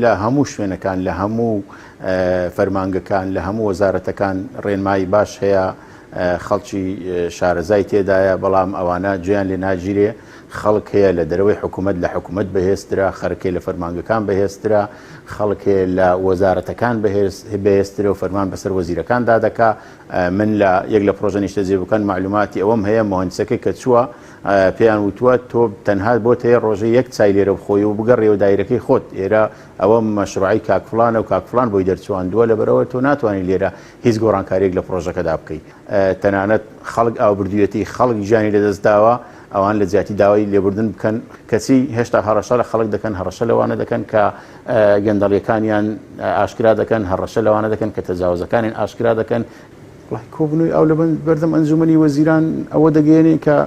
لە هەموو شوێنەکان لە هەموو فەرمانگەکان لە هەموو وەزارەتەکان ڕێنمایی باش هەیە، خەڵکی شارەزای تێدایە، بەڵام ئەوانە گوێیان لێ ناگیرێ. خەڵک هەیە لە دەرەوەی حکوومەت لە حکوومەت بەهێزترا، خەرکێ لە فەرمانگەکان بەهێزترا، خەڵکێ لە وەزارەتەکان بەهێزترە و فەرمان بەسەر وەزیرەکاندا دەکا. من لە یەک لە پرۆژە نیشتە جێبووکان معلوماتی ئەوەم هەیە مهندسەکەی کە چووە پێیان وتووە تۆ تەنها بۆ هەیە ڕۆژەی یەک چای لێرە بخۆی و بگەڕێەوە دایرەکەی خۆت، ئێرە ئەوە مەشروعی کاکفلانە و کاکفلان بۆی دەرچوانندووە، لەبەرەوە تۆ ناتوانانی لێرە هیچ گۆڕانکاریێک لە پرۆژەکەدا بکەیت. تەنانەت خەڵک ئاوبردوویەتی خەڵک ژیانی لەدەستداوە، ئەوان لە زیاتی داوای لێبوردن بکەن، کەچی هێشتا هەڕەشە لە خەڵک دەکەن، هەڕەشە لەوانە دەکەن کە گەندەڵیەکانیان ئاشکرا دەکەن، هەڕەشە لەوانە دەکەن کە تەجاوزەکانیان ئاشکرا دەکەن. کۆبنەوەی ئەو لە بەردەم ئەنجومەنی وەزیران ئەوە دەگەێنێ کە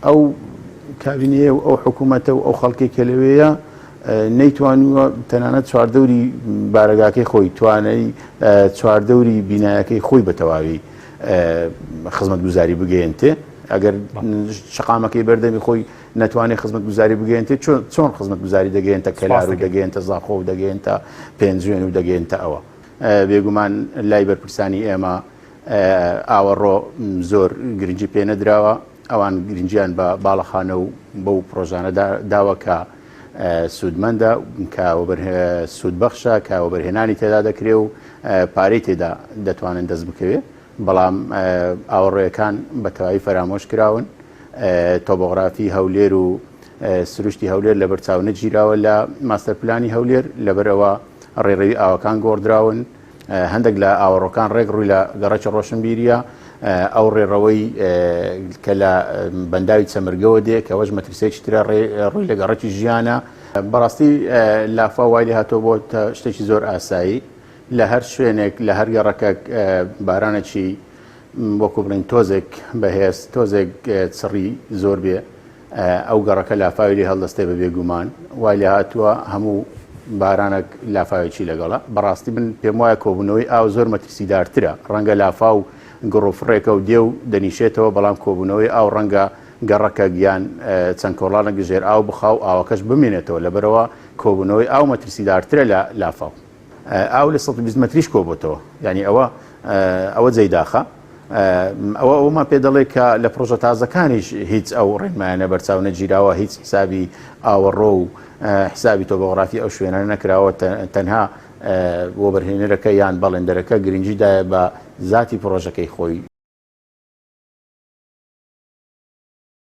ئەو کابینەیە و ئەو حکوومەتە و ئەو خەڵکی کە لەوەیە نەیتوانوە تەنانەت چواردەوری بارەگاکەی خۆی، توانای چواردەوری بینایەکەی خۆی بە تەواوی خزمەتگوزاری بگەێنتێ. ئەگەر شقامەکەی بەردەمی خۆی نەتوانێت خزمەتگوزاری بگەێنتێ، چۆن خزمەتگوزاری دەگەێنتە کەلار و دەگەێنتە زاخۆ و دەگەێنتە پێنجوێن و دەگەێنتە ئەوە. بێگومان لای بەرپرسانی ئێمە ئاوەڕۆ زۆر گرنگی پێ نەدراوە، ئەوان گرنگیان بە باڵەخانە و بەو پرۆژانە داوە کە سوودمەندە، کە سوودبەخشە، کە وەبەرهێنانی تێدا دەکرێ و پارەی تێدا دەتوانن دەست بکەوێ، بەڵام ئاوەڕێیەکان بە تەواوی فەرامۆش کراون. تۆپۆغرافی هەولێر و سروشتی هەولێر لە بەرچاو نەگیراوە لە ماستەرپلانی هەولێر، لەبەرەوە ڕێڕەوی ئاوەکان گۆڕدراون. هەندێک لە ئاوەڕۆکان ڕێک ڕووی لە گەڕەکی ڕۆشنبیریە، ئەو ڕێڕەوەی کە لە بەنداوی چەمرگەوە دێ کە وەش مەترسێکی ترە ڕووی لە گەڕەکی ژیانە. بەڕاستی لافا وای لێ هاتۆ بۆ شتێکی زۆر ئاسایی، لە هەر شوێنێک لە هەر گەڕەکە بارانێکی وەکو بڵین تۆزێک بەهێز تۆزێک چڕی زۆر بێ، ئەو گەڕەکە لافاوی لێ هەڵدەستێ بە بێگومان، وای لێ هاتووە هەموو بارانێک لافاوێکی لەگەڵە. بەڕاستی من پێم وایە کۆبوونەوەی ئاو زۆر مەترسیدارترە، ڕەنگە لافاو گڕۆفڕێکە و دێ و دەنیشێتەوە، بەڵام کۆبوونەوەی ئاو ڕەنگە گەڕەکە گیان چەند کۆڵانە گژێر ئاو بخاو ئاوەکەش بمێنێتەوە، لەبەرەوە کۆبوونەوەی ئاو مەترسیدارترە لە لافاو. ئاو لە 120 مەتریش کۆبووتەوە، یعنی ئەوە جێداخە. ئەوەمان پێ دەڵێ کە لە پرۆژە تازەکانیش هیچ ئەو ڕێنمایانە بەرچاو نەگیراوە، هیچ حسابی ئاوەڕۆ و حسابی تۆپۆغرافی ئەو شوێنە نەکراوە، تەنها وەبەرهێنەرەکە یان بەڵێندەرەکە گرنگیدایە بە ذاتی پرۆژەکەی خۆی.